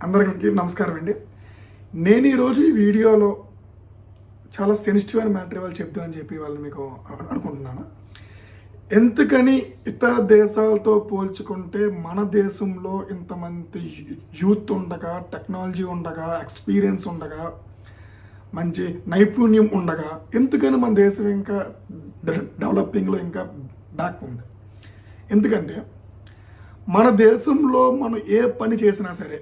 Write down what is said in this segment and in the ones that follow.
అందరికీ నమస్కారం అండి. నేను ఈరోజు ఈ వీడియోలో చాలా సెన్సిటివ్ అయిన మ్యాటర్ ఇవాళ చెప్తానని చెప్పి వాళ్ళు మీకు అనుకుంటున్నాను. ఎందుకని ఇతర దేశాలతో పోల్చుకుంటే మన దేశంలో ఇంతమంది యూత్ ఉండగా, టెక్నాలజీ ఉండగా, ఎక్స్పీరియన్స్ ఉండగా, మంచి నైపుణ్యం ఉండగా ఎందుకని మన దేశం ఇంకా డెవలపింగ్లో ఇంకా బ్యాక్ ఉంది? ఎందుకంటే మన దేశంలో మనం ఏ పని చేసినా సరే,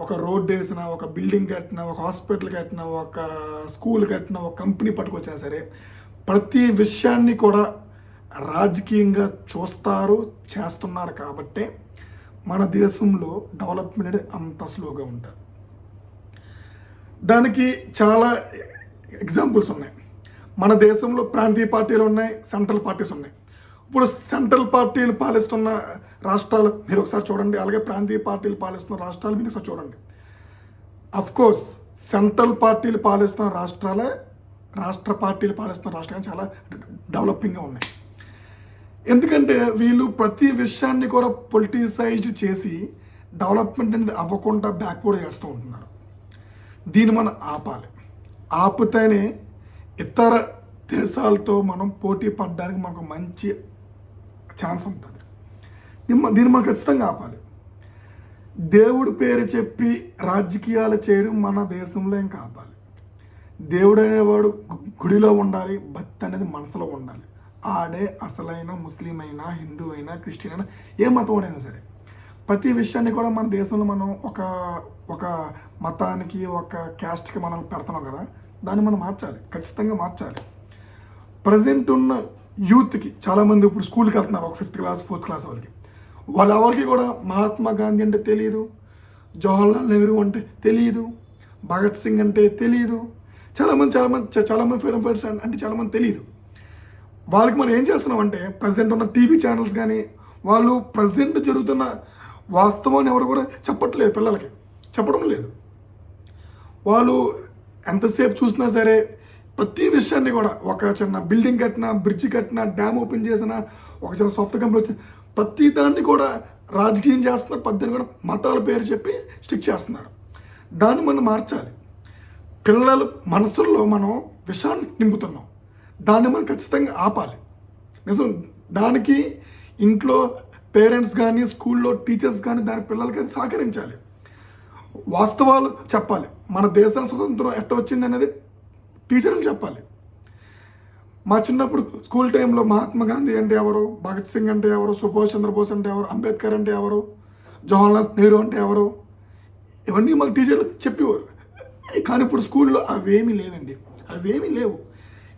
ఒక రోడ్ వేసినా, ఒక బిల్డింగ్ కట్టినా, ఒక హాస్పిటల్ కట్టినా, ఒక స్కూల్ కట్టినా, ఒక కంపెనీ పట్టుకొచ్చినా సరే, ప్రతి విషయాన్ని కూడా రాజకీయంగా చూస్తారు, చేస్తున్నారు. కాబట్టే మన దేశంలో డెవలప్మెంట్ అనేది అంత స్లోగా ఉంటుంది. దానికి చాలా ఎగ్జాంపుల్స్ ఉన్నాయి. మన దేశంలో ప్రాంతీయ పార్టీలు ఉన్నాయి, సెంట్రల్ పార్టీస్ ఉన్నాయి. ఇప్పుడు సెంట్రల్ పార్టీలు పాలిస్తున్న రాష్ట్రాలు మీరు ఒకసారి చూడండి, అలాగే ప్రాంతీయ పార్టీలు పాలిస్తున్న రాష్ట్రాలు మీరు ఒకసారి చూడండి. అఫ్కోర్స్ సెంట్రల్ పార్టీలు పాలిస్తున్న రాష్ట్రాలే రాష్ట్ర పార్టీలు పాలిస్తున్న రాష్ట్రాలు చాలా డెవలపింగ్గా ఉన్నాయి. ఎందుకంటే వీళ్ళు ప్రతి విషయాన్ని కూడా పొలిటిసైజ్డ్ చేసి డెవలప్మెంట్ అనేది అవ్వకుండా బ్యాక్వర్డ్ చేస్తూ ఉంటున్నారు. దీన్ని మనం ఆపాలి. ఆపితేనే ఇతర దేశాలతో మనం పోటీ పడడానికి మనకు మంచి ఛాన్స్ ఉంటుంది. దీన్ని మనం ఖచ్చితంగా ఆపాలి. దేవుడి పేరు చెప్పి రాజకీయాలు చేయడం మన దేశంలో ఇంకా ఆపాలి. దేవుడు అనేవాడు గుడిలో ఉండాలి, భక్తి అనేది మనసులో ఉండాలి. ఆడే అసలైన ముస్లిం అయినా, హిందూ అయినా, క్రిస్టియన్ అయినా, ఏ మతవాడైనా సరే ప్రతి విషయాన్ని కూడా మన దేశంలో మనం ఒక మతానికి, ఒక క్యాస్ట్కి మనం పెడుతున్నాం కదా, దాన్ని మనం మార్చాలి, ఖచ్చితంగా మార్చాలి. ప్రజెంట్ ఉన్న యూత్కి చాలామంది ఇప్పుడు స్కూల్కి వెళ్తున్నారు, ఒక 5th క్లాస్ 4th క్లాస్ వాళ్ళకి. వాళ్ళెవరికి కూడా మహాత్మా గాంధీ అంటే తెలియదు, జవహర్లాల్ నెహ్రూ అంటే తెలియదు, భగత్ సింగ్ అంటే తెలియదు, చాలామంది ఫ్రీడమ్ ఫైటర్స్ అంటే చాలామంది తెలియదు. వాళ్ళకి మనం ఏం చేస్తున్నాం అంటే, ప్రజెంట్ ఉన్న టీవీ ఛానల్స్ కానీ వాళ్ళు ప్రజెంట్ జరుగుతున్న వాస్తవాన్ని ఎవరు కూడా చెప్పట్లేదు, పిల్లలకి చెప్పడం లేదు. వాళ్ళు ఎంతసేపు చూసినా సరే ప్రతి విషయాన్ని కూడా, ఒక చిన్న బిల్డింగ్ కట్టినా, బ్రిడ్జ్ కట్టినా, డ్యామ్ ఓపెన్ చేసినా, ఒక చిన్న సాఫ్ట్వేర్ కంపెనీ వచ్చి ప్రతి దాన్ని కూడా రాజకీయం చేస్తున్నారు. పద్దెనిమిది కూడా మతాల పేరు చెప్పి స్టిక్ చేస్తున్నారు. దాన్ని మనం మార్చాలి. పిల్లల మనసుల్లో మనం విషయాన్ని నింపుతున్నాం, దాన్ని మనం ఖచ్చితంగా ఆపాలి. నిజం. దానికి ఇంట్లో పేరెంట్స్ కానీ, స్కూల్లో టీచర్స్ కానీ దాని పిల్లలకి అది సహకరించాలి, వాస్తవాలు చెప్పాలి. మన దేశం స్వతంత్రం ఎట్ట వచ్చింది అనేది టీచర్లు చెప్పాలి. మా చిన్నప్పుడు స్కూల్ టైంలో మహాత్మా గాంధీ అంటే ఎవరు, భగత్ సింగ్ అంటే ఎవరు, సుభాష్ చంద్రబోస్ అంటే ఎవరు, అంబేద్కర్ అంటే ఎవరు, జవహర్లాల్ నెహ్రూ అంటే ఎవరు, ఇవన్నీ మాకు టీచర్లు చెప్పేవారు. కానీ ఇప్పుడు స్కూల్లో అవేమీ లేవు.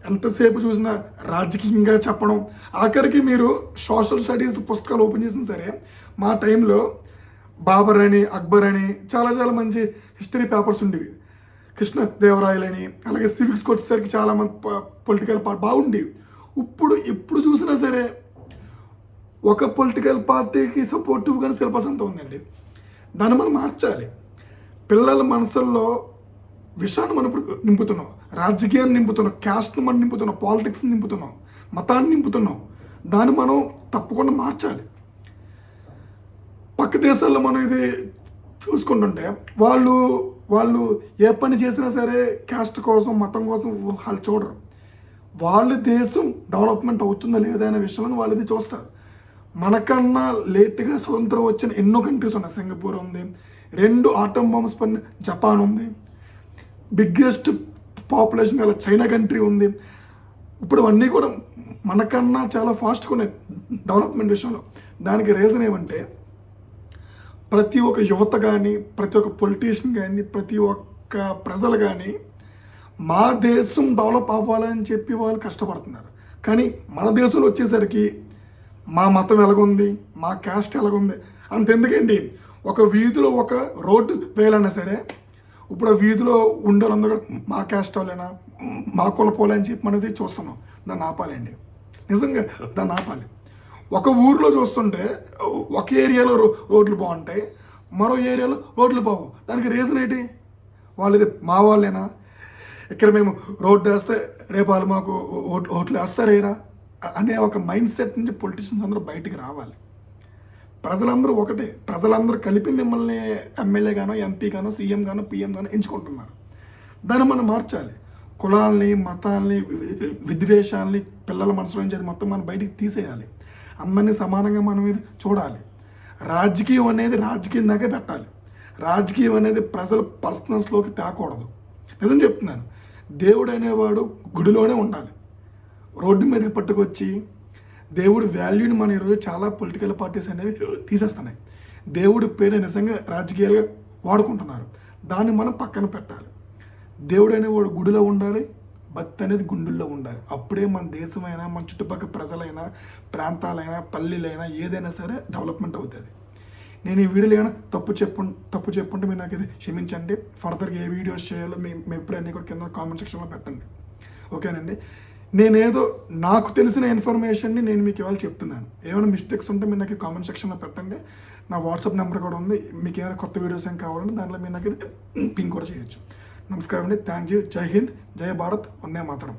ఎంతసేపు చూసినా రాజకీయంగా చెప్పడం. ఆఖరికి మీరు సోషల్ స్టడీస్ పుస్తకాలు ఓపెన్ చేసినా సరే, మా టైంలో బాబర్ అని, అక్బర్ అని చాలా మంచి హిస్టరీ పేపర్స్ ఉండేవి. కృష్ణదేవరాయలని, అలాగే సివిక్స్కి వచ్చేసరికి చాలామంది పొలిటికల్ పార్టీ బాగుండేవి. ఎప్పుడు చూసినా సరే ఒక పొలిటికల్ పార్టీకి సపోర్టివ్గానే సిలబస్ అంతా ఉందండి. దాన్ని మనం మార్చాలి. పిల్లల మనసుల్లో విషయాన్ని మనం ఇప్పుడు నింపుతున్నాం, రాజకీయాన్ని నింపుతున్నాం, క్యాస్ట్ని మనం నింపుతున్నాం, పాలిటిక్స్ని నింపుతున్నాం, మతాన్ని నింపుతున్నాం. దాన్ని మనం తప్పకుండా మార్చాలి. పక్క దేశాల్లో మనం ఇది చూసుకుంటుంటే వాళ్ళు ఏ పని చేసినా సరే క్యాస్ట్ కోసం, మతం కోసం వాళ్ళు చూడరు. వాళ్ళ దేశం డెవలప్మెంట్ అవుతుందా లేదా అనే విషయంలో వాళ్ళు ఇది చూస్తారు. మనకన్నా లేట్గా స్వతంత్రం వచ్చిన ఎన్నో కంట్రీస్ ఉన్నాయి. సింగపూర్ ఉంది, 2 ఆటం బాంబ్స్ పడిన జపాన్ ఉంది, బిగ్గెస్ట్ పాపులేషన్ గల చైనా కంట్రీ ఉంది. ఇప్పుడు అవన్నీ కూడా మనకన్నా చాలా ఫాస్ట్గా ఉన్నాయి డెవలప్మెంట్ విషయంలో. దానికి రీజన్ ఏమంటే, ప్రతి ఒక్క యువత కానీ, ప్రతి ఒక్క పొలిటీషియన్ కానీ, ప్రతి ఒక్క ప్రజలు కానీ మా దేశం డెవలప్ అవ్వాలని చెప్పి వాళ్ళు కష్టపడుతున్నారు. కానీ మన దేశంలో వచ్చేసరికి మా మతం ఎలాగుంది, మా క్యాస్ట్ ఎలాగుంది అంతెందుకండి. ఒక వీధిలో ఒక రోడ్డు వేయాలన్నా సరే, ఇప్పుడు ఆ వీధిలో ఉండే వాళ్ళందరూ మా క్యాస్ట్ వాళ్ళైనా, మా కులపోలే అని చెప్పి మనది చూస్తున్నాం. దాన్ని ఆపాలండి, నిజంగా దాన్ని ఆపాలి. ఒక ఊరిలో చూస్తుంటే ఒక ఏరియాలో రోడ్లు బాగుంటాయి, మరో ఏరియాలో రోడ్లు బాగు. దానికి రీజన్ ఏంటి? వాళ్ళది మా వాళ్ళేనా? ఇక్కడ మేము రోడ్డు వేస్తే రేపు వాళ్ళు మాకు ఓట్లు వేస్తారేరా అనే ఒక మైండ్ సెట్ నుంచి పొలిటీషియన్స్ అందరూ బయటికి రావాలి. ప్రజలందరూ ఒకటే. ప్రజలందరూ కలిపి మిమ్మల్ని ఎమ్మెల్యే గానో, ఎంపీ గానో, సీఎం గానో, పిఎం గానో ఎంచుకుంటున్నారు. దాన్ని మనం మార్చాలి. కులాల్ని, మతాల్ని, విద్వేషాల్ని పిల్లల మనసులో నుంచి అది మొత్తం మనం బయటికి తీసేయాలి. అందరినీ సమానంగా మనం ఇది చూడాలి. రాజకీయం అనేది రాజకీయం దాకా పెట్టాలి. రాజకీయం అనేది ప్రజల పర్సనల్స్లోకి తేకూడదు. నిజం చెప్తున్నాను. దేవుడు అనేవాడు గుడిలోనే ఉండాలి. రోడ్డు మీదకి పట్టుకొచ్చి దేవుడి వాల్యూని మన ఈరోజు చాలా పొలిటికల్ పార్టీస్ అనేవి తీసేస్తున్నాయి. దేవుడి పేరు నిజంగా రాజకీయాలుగా వాడుకుంటున్నారు. దాన్ని మనం పక్కన పెట్టాలి. దేవుడు అనేవాడు గుడిలో ఉండాలి, భక్తి అనేది గుండెల్లో ఉండాలి. అప్పుడే మన దేశమైనా, మన చుట్టుపక్కల ప్రజలైనా, ప్రాంతాలైనా, పల్లెలైనా ఏదైనా సరే డెవలప్మెంట్ అవుతుంది. నేను ఈ వీడియోలో ఏమైనా తప్పు చెప్పుంటే మీరు నాకు ఇది క్షమించండి. ఫర్దర్గా ఏ వీడియోస్ చేయాలో మీ ఎప్పుడన్నీ కూడా కింద కామెంట్ సెక్షన్లో పెట్టండి. ఓకేనండి. నేనేదో నాకు తెలిసిన ఇన్ఫర్మేషన్ని నేను మీకు ఇవాళ చెప్తున్నాను. ఏమైనా మిస్టేక్స్ ఉంటే మీరు నాకు కామెంట్ సెక్షన్లో పెట్టండి. నా వాట్సాప్ నెంబర్ కూడా ఉంది. మీకు ఏమైనా కొత్త వీడియోస్ ఏం కావాలంటే దాంట్లో మీరు నాకు పింక్ కూడా చేయొచ్చు. నమస్కారం అండి. Thank you. జై హింద్, జై భారత్, వందే మాతరం.